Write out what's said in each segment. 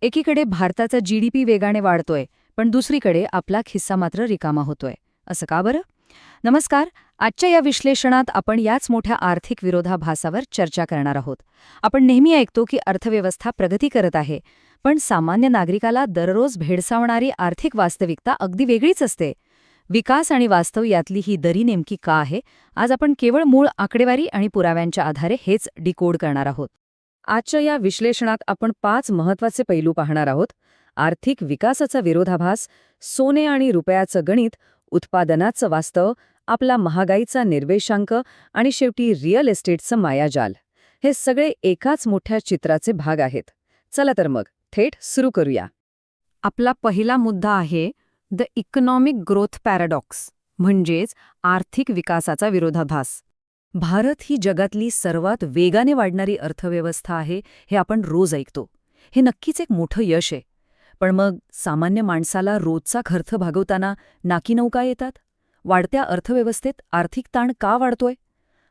एकीकडे भारताचा जीडीपी वेगाने वाढतोय, पण दुसरीकडे आपला खिस्सा मात्र रिकामा होतोय. असं का बरं? नमस्कार. आजच्या या विश्लेषणात आपण याच मोठ्या आर्थिक विरोधाभासावर चर्चा करणार आहोत. आपण नेहमी ऐकतो की अर्थव्यवस्था प्रगती करत आहे, पण सामान्य नागरिकाला दररोज भेडसावणारी आर्थिक वास्तविकता अगदी वेगळीच असते. विकास आणि वास्तव यातली ही दरी नेमकी का आहे? आज आपण केवळ मूळ आकडेवारी आणि पुराव्यांच्या आधारे हेच डिकोड करणार आहोत. आजच्या या विश्लेषणात आपण 5 महत्त्वाचे पैलू पाहणार आहोत. आर्थिक विकासाचा विरोधाभास, सोने आणि रुपयाचं गणित, उत्पादनाचं वास्तव, आपला महागाईचा निर्देशांक आणि शेवटी रिअल एस्टेटचं मायाजाल. हे सगळे एकाच मोठ्या चित्राचे भाग आहेत. चला तर मग थेट सुरू करूया. आपला पहिला मुद्दा आहे द इकॉनॉमिक ग्रोथ पॅराडॉक्स, म्हणजेच आर्थिक विकासाचा विरोधाभास. भारत ही जगातली सर्वात वेगाने वाढणारी अर्थव्यवस्था आहे हे आपण रोज ऐकतो. हे नक्कीच एक मोठं यश आहे. पण मग सामान्य माणसाला रोजचा खर्च भागवताना नाकीनऊ येतात? वाढत्या अर्थव्यवस्थेत आर्थिक ताण का वाढतोय?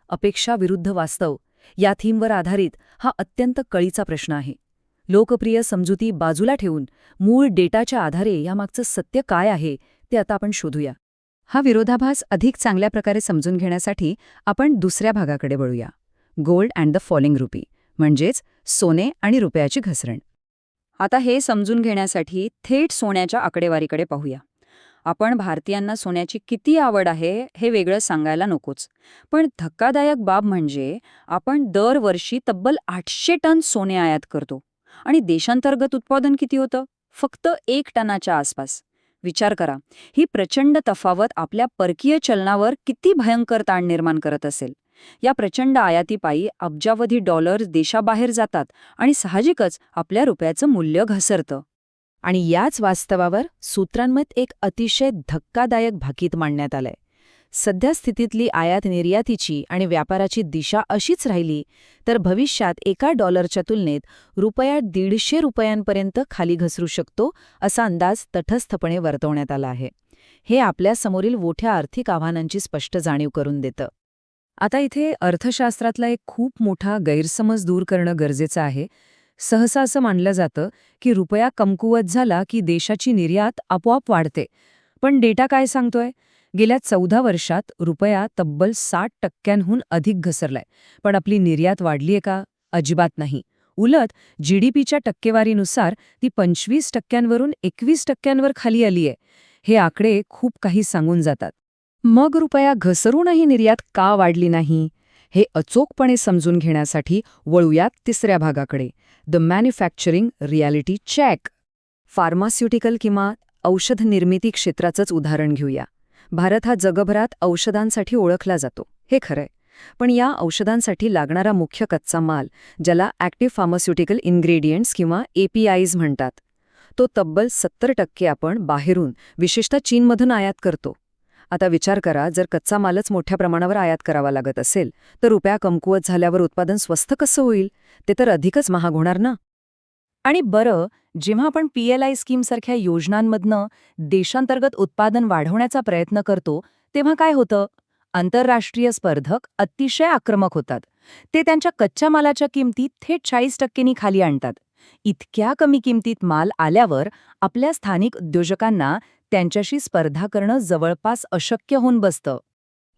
अपेक्षा विरुद्ध वास्तव या थीमवर आधारित हा अत्यंत कळीचा प्रश्न आहे. लोकप्रिय समजुती बाजूला ठेवून मूळ डेटाच्या आधारे यामागचं सत्य काय आहे ते आता आपण शोधूया. हा विरोधाभास अधिक चांगल्या प्रकारे समजून घेण्यासाठी आपण दुसऱ्या भागाकडे वळूया. Gold and the falling RuPay, म्हणजेच सोने आणि रुपयाची घसरण. आता हे समजून घेण्यासाठी थेट सोन्याच्या आकडेवारीकडे पाहूया. आपण भारतीयांना सोन्याची किती आवड आहे हे वेगळं सांगायला नकोच, पण धक्कादायक बाब म्हणजे आपण दरवर्षी तब्बल 800 टन सोने आयात करतो आणि देशांतर्गत उत्पादन किती होतं? फक्त 1 टनाच्या आसपास. विचार करा, ही प्रचंड तफावत आपल्या परकीय चलनावर किती भयंकर ताण निर्माण करत असेल. या प्रचंड आयातीपायी अब्जावधी डॉलर्स देशाबाहेर जातात आणि साहजिकच आपल्या रुपयाचं मूल्य घसरतं. आणि याच वास्तवावर सूत्रांमत एक अतिशय धक्कादायक भाकीत मांडण्यात आलंय. सध्या स्थितीतली आयात निर्यातीची आणि व्यापाराची दिशा अशीच राहिली तर भविष्यात एका डॉलरच्या तुलनेत रुपया 150 रुपयांपर्यंत खाली घसरू शकतो असा अंदाज तटस्थपणे वर्तवण्यात आला आहे. हे आपल्यासमोरील मोठ्या आर्थिक आव्हानांची स्पष्ट जाणीव करून देतं. आता इथे अर्थशास्त्रातला एक खूप मोठा गैरसमज दूर करणं गरजेचं आहे. सहसा असं मानलं जातं की रुपया कमकुवत झाला की देशाची निर्यात आपोआप वाढते. पण डेटा काय सांगतोय? गेल्या 14 वर्षात रुपया तब्बल 60% अधिक घसरलाय. पण आपली निर्यात वाढलीये का? अजिबात नाही. उलट जीडीपीच्या टक्केवारीनुसार ती 25%वरून 21%वर खाली आलीये. हे आकडे खूप काही सांगून जातात. मग रुपया घसरूनही निर्यात का वाढली नाही? हे अचूकपणे समजून घेण्यासाठी वळूयात तिसऱ्या भागाकडे, the manufacturing reality check. Pharmaceutical किंवा औषध निर्मिती क्षेत्राचंच उदाहरण घेऊया. भारत हा जगभरात औषधांसाठी ओळखला जातो, हे खरंय. पण या औषधांसाठी लागणारा मुख्य कच्चा माल, ज्याला ॲक्टिव्ह फार्मास्युटिकल इन्ग्रेडियंट्स किंवा APIs म्हणतात, तो तब्बल 70% आपण बाहेरून, विशेषतः चीनमधून आयात करतो. आता विचार करा, जर कच्चा मालच मोठ्या प्रमाणावर आयात करावा लागत असेल तर रुपया कमकुवत झाल्यावर उत्पादन स्वस्त कसं होईल? ते तर अधिकच महाग होणार ना. आणि बरं, जेव्हा आपण PLI स्कीमसारख्या योजनांमधनं देशांतर्गत उत्पादन वाढवण्याचा प्रयत्न करतो, तेव्हा काय होतं? आंतरराष्ट्रीय स्पर्धक अतिशय आक्रमक होतात. ते त्यांच्या कच्च्या मालाच्या किमती थेट 40% खाली आणतात. इतक्या कमी किमतीत माल आल्यावर आपल्या स्थानिक उद्योजकांना त्यांच्याशी स्पर्धा करणं जवळपास अशक्य होऊन बसतं.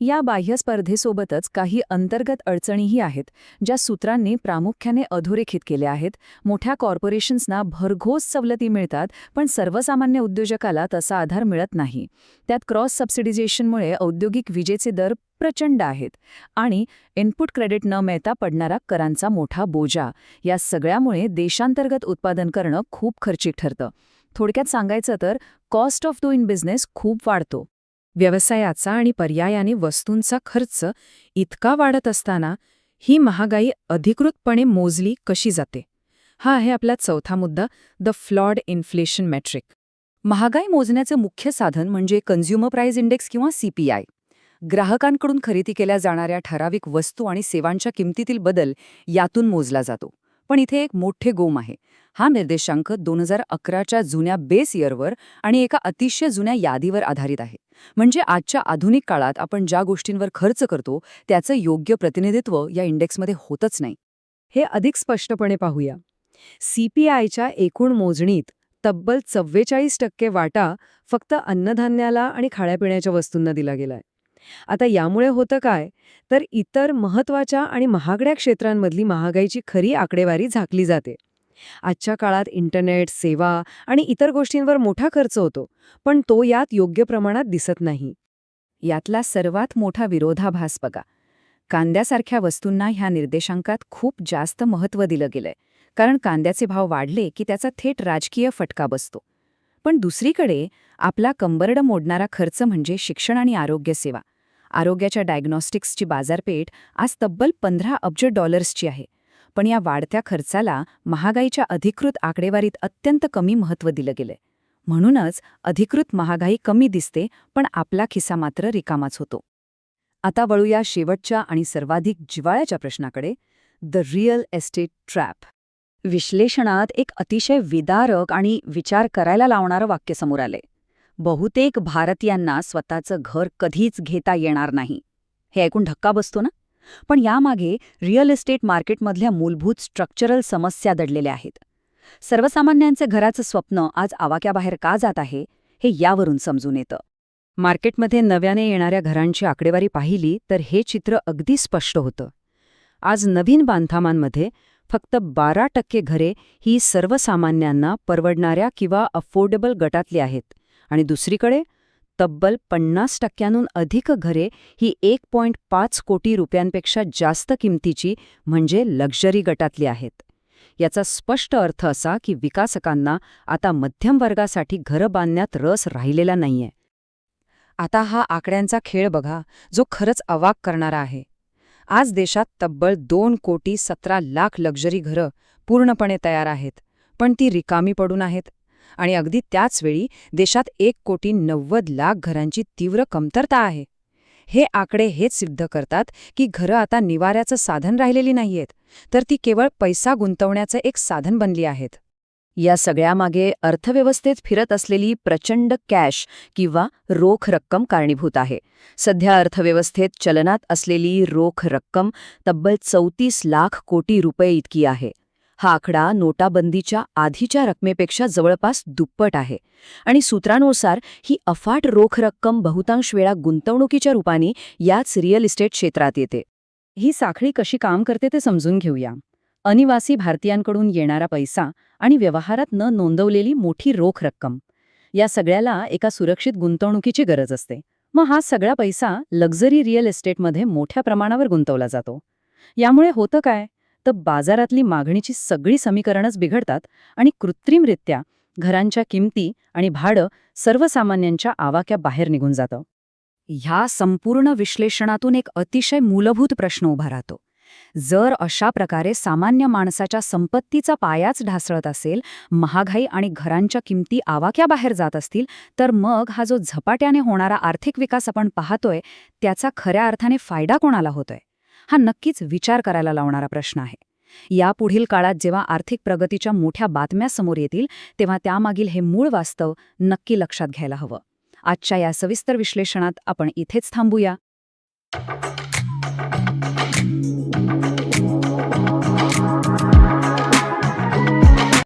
या बाह्य स्पर्धेसोबतच काही अंतर्गत अडचणीही आहेत, ज्या सूत्रांनी प्रामुख्याने अधोरेखित केल्या आहेत. मोठ्या कॉर्पोरेशन्सना भरघोस सवलती मिळतात, पण सर्वसामान्य उद्योजकाला तसा आधार मिळत नाही. त्यात क्रॉस सबसिडायझेशनमुळे औद्योगिक विजेचे दर प्रचंड आहेत आणि इनपुट क्रेडिट न मिळता पडणारा करांचा मोठा बोजा, या सगळ्यामुळे देशांतर्गत उत्पादन करणं खूप खर्चिक ठरतं. थोडक्यात सांगायचं तर कॉस्ट ऑफ डुईंग बिझनेस खूप वाढतो. व्यवसायाचा आणि पर्यायाने वस्तूंचा खर्च इतका वाढत असताना ही महागाई अधिकृतपणे मोजली कशी जाते? हा आहे आपला चौथा मुद्दा, द फ्लॉड इन्फ्लेशन मेट्रिक. महागाई मोजण्याचं मुख्य साधन म्हणजे कन्झ्युमर प्राइस इंडेक्स किंवा CPI. ग्राहकांकडून खरेदी केल्या जाणाऱ्या ठराविक वस्तू आणि सेवांच्या किमतीतील बदल यातून मोजला जातो. पण इथे एक मोठे गोम आहे. हा निर्देशांक 2011च्या जुन्या बेस इयरवर आणि एका अतिशय जुन्या यादीवर आधारित आहे. म्हणजे आजच्या आधुनिक काळात आपण ज्या गोष्टींवर खर्च करतो त्याचं योग्य प्रतिनिधित्व या इंडेक्समध्ये होतच नाही. हे अधिक स्पष्टपणे पाहूया. CPIच्या एकूण मोजणीत तब्बल 44% वाटा फक्त अन्नधान्याला आणि खाण्यापिण्याच्या वस्तूंना दिला गेलाय. आता यामुळे होतं काय, तर इतर महत्त्वाच्या आणि महागड्या क्षेत्रांमधली महागाईची खरी आकडेवारी झाकली जाते. आजच्या काळात इंटरनेट, सेवा आणि इतर गोष्टींवर मोठा खर्च होतो, पण तो यात योग्य प्रमाणात दिसत नाही. यातला सर्वात मोठा विरोधाभास बघा. कांद्यासारख्या वस्तूंना ह्या निर्देशांकात खूप जास्त महत्त्व दिलं गेलंय, कारण कांद्याचे भाव वाढले की त्याचा थेट राजकीय फटका बसतो. पण दुसरीकडे आपला कंबरडं मोडणारा खर्च म्हणजे शिक्षण आणि आरोग्य सेवा. आरोग्याच्या डायग्नॉस्टिक्सची बाजारपेठ आज तब्बल 15 अब्ज डॉलर्सची आहे. पण या वाढत्या खर्चाला महागाईच्या अधिकृत आकडेवारीत अत्यंत कमी महत्त्व दिलं गेलंय. म्हणूनच अधिकृत महागाई कमी दिसते, पण आपला खिसा मात्र रिकामाच होतो. आता वळूया शेवटच्या आणि सर्वाधिक जिव्हाळ्याच्या प्रश्नाकडे, द रिअल एस्टेट ट्रॅप. विश्लेषणात एक अतिशय विदारक आणि विचार करायला लावणारं वाक्य समोर आले. बहुतेक भारतीयांना स्वतःचं घर कधीच घेता येणार नाही. हे ऐकून धक्का बसतो ना? पण यामागे रिअल इस्टेट मार्केटमधल्या मूलभूत स्ट्रक्चरल समस्या दडलेल्या आहेत. सर्वसामान्यांचे घराचं स्वप्न आज आवाक्याबाहेर का जात आहे, हे यावरून समजून येतं. मार्केटमध्ये नव्याने येणाऱ्या घरांची आकडेवारी पाहिली तर हे चित्र अगदी स्पष्ट होतं. आज नवीन बांधकामांमध्ये फक्त 12% घरे ही सर्वसामान्यांना परवडणाऱ्या किंवा अफोर्डेबल गटातली आहेत, आणि दुसरीकडे तब्बल 50%हून अधिक घरे ही 1.5 कोटी रुपयांपेक्षा जास्त किमतीची म्हणजे लक्झरी गटातली आहेत. याचा स्पष्ट अर्थ असा की विकासकांना आता मध्यम वर्गासाठी घरं बांधण्यात रस राहिलेला नाहीये. आता हा आकड्यांचा खेळ बघा, जो खरंच अवाक करणारा आहे. आज देशात तब्बल 2,17,00,000 लक्झरी घरं पूर्णपणे तयार आहेत, पण ती रिकामी पडून आहेत. आणि अगदी त्याचवेळी देशात 1,90,00,000 घरांची तीव्र कमतरता आहे. हे आकडे हेच सिद्ध करतात की घरं आता निवाऱ्याचं साधन राहिलेली नाहीयेत, तर ती केवळ पैसा गुंतवण्याचं एक साधन बनली आहेत. या सगळ्यामागे अर्थव्यवस्थेत फिरत असलेली प्रचंड कॅश किंवा रोख रक्कम कारणीभूत आहे. सध्या अर्थव्यवस्थेत चलनात असलेली रोख रक्कम तब्बल 34 लाख कोटी रुपये इतकी आहे. हा आकडा नोटाबंदीच्या आधीच्या रकमेपेक्षा जवळपास दुप्पट आहे. आणि सूत्रांनुसार ही अफाट रोख रक्कम बहुतांश वेळा गुंतवणुकीच्या रूपाने याच रिअल इस्टेट क्षेत्रात येते. ही साखळी कशी काम करते ते समजून घेऊया. अनिवासी भारतीयांकडून येणारा पैसा आणि व्यवहारात न नोंदवलेली मोठी रोख रक्कम, या सगळ्याला एका सुरक्षित गुंतवणुकीची गरज असते. मग हा सगळा पैसा लक्झरी रिअल इस्टेटमध्ये मोठ्या प्रमाणावर गुंतवला जातो. यामुळे होतं काय, तर बाजारातली मागणीची सगळी समीकरणच बिघडतात आणि कृत्रिमरित्या घरांच्या किमती आणि भाडं सर्वसामान्यांच्या आवाक्याबाहेर निघून जातं. ह्या संपूर्ण विश्लेषणातून एक अतिशय मूलभूत प्रश्न उभा राहतो. जर अशा प्रकारे सामान्य माणसाच्या संपत्तीचा पायाच ढासळत असेल, महागाई आणि घरांच्या किमती आवाक्याबाहेर जात असतील, तर मग हा जो झपाट्याने होणारा आर्थिक विकास आपण पाहतोय, त्याचा खऱ्या अर्थाने फायदा कोणाला होतोय? हा नक्कीच विचार करायला लावणारा प्रश्न आहे. यापुढील काळात जेव्हा आर्थिक प्रगतीच्या मोठ्या बातम्या समोर येतील, तेव्हा त्यामागील हे मूळ वास्तव नक्की लक्षात घ्यायला हवं. आजच्या या सविस्तर विश्लेषणात आपण इथेच थांबूया.